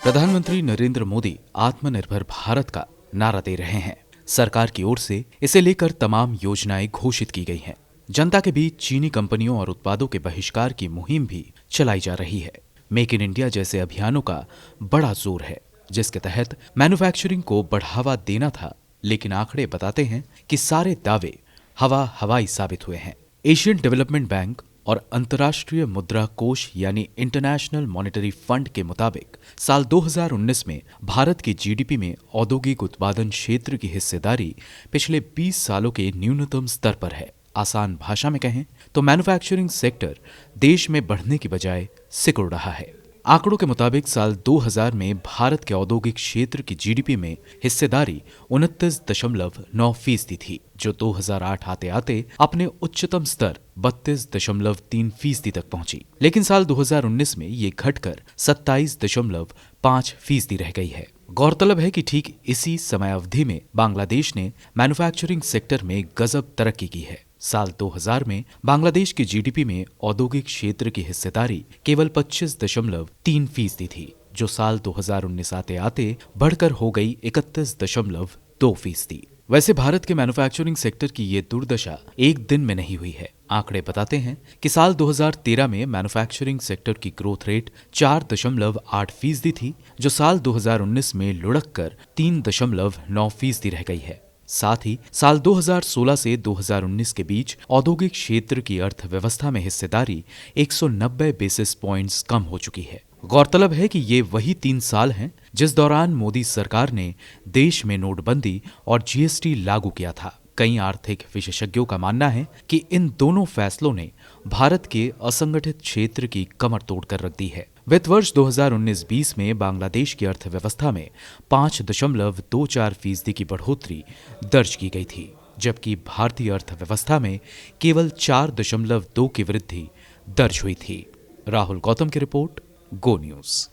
प्रधानमंत्री नरेंद्र मोदी आत्मनिर्भर भारत का नारा दे रहे हैं। सरकार की ओर से इसे लेकर तमाम योजनाएं घोषित की गई हैं। जनता के बीच चीनी कंपनियों और उत्पादों के बहिष्कार की मुहिम भी चलाई जा रही है। मेक इन इंडिया जैसे अभियानों का बड़ा जोर है, जिसके तहत मैन्युफैक्चरिंग को बढ़ावा देना था, लेकिन आंकड़े बताते हैं कि सारे दावे हवाई साबित हुए हैं। एशियन डेवलपमेंट बैंक और अंतर्राष्ट्रीय मुद्रा कोष यानी इंटरनेशनल मॉनेटरी फंड के मुताबिक साल 2019 में भारत की जीडीपी में औद्योगिक उत्पादन क्षेत्र की हिस्सेदारी पिछले 20 सालों के न्यूनतम स्तर पर है। आसान भाषा में कहें तो मैन्युफैक्चरिंग सेक्टर देश में बढ़ने की बजाय सिकुड़ रहा है। आंकड़ों के मुताबिक साल 2000 में भारत के औद्योगिक क्षेत्र की जीडीपी में हिस्सेदारी 29.9% थी, जो 2008 आते आते अपने उच्चतम स्तर 32.3% तक पहुंची। लेकिन साल 2019 में ये घटकर 27.5% रह गई है। गौरतलब है कि ठीक इसी समयावधि में बांग्लादेश ने मैन्युफैक्चरिंग सेक्टर में गजब तरक्की की है। साल 2000 में बांग्लादेश की जीडीपी में औद्योगिक क्षेत्र की हिस्सेदारी केवल 25.3% थी, जो साल 2019 आते आते बढ़कर हो गई 31.2%। वैसे भारत के मैन्युफैक्चरिंग सेक्टर की ये दुर्दशा एक दिन में नहीं हुई है। आंकड़े बताते हैं कि साल 2013 में मैन्युफैक्चरिंग सेक्टर की ग्रोथ रेट 4.8% थी, जो साल 2019 में लुढ़क कर 3.9% रह गई है। साथ ही साल 2016 से 2019 के बीच औद्योगिक क्षेत्र की अर्थव्यवस्था में हिस्सेदारी 190 बेसिस पॉइंट्स कम हो चुकी है। गौरतलब है कि ये वही 3 साल हैं जिस दौरान मोदी सरकार ने देश में नोटबंदी और जीएसटी लागू किया था। कई आर्थिक विशेषज्ञों का मानना है कि इन दोनों फैसलों ने भारत के असंगठित क्षेत्र की कमर तोड़कर रख दी है। वित्त वर्ष 2019-20 में बांग्लादेश की अर्थव्यवस्था में 5.24% की बढ़ोतरी दर्ज की गई थी, जबकि भारतीय अर्थव्यवस्था में केवल 4.2 की वृद्धि दर्ज हुई थी। राहुल गौतम की रिपोर्ट, गो न्यूज।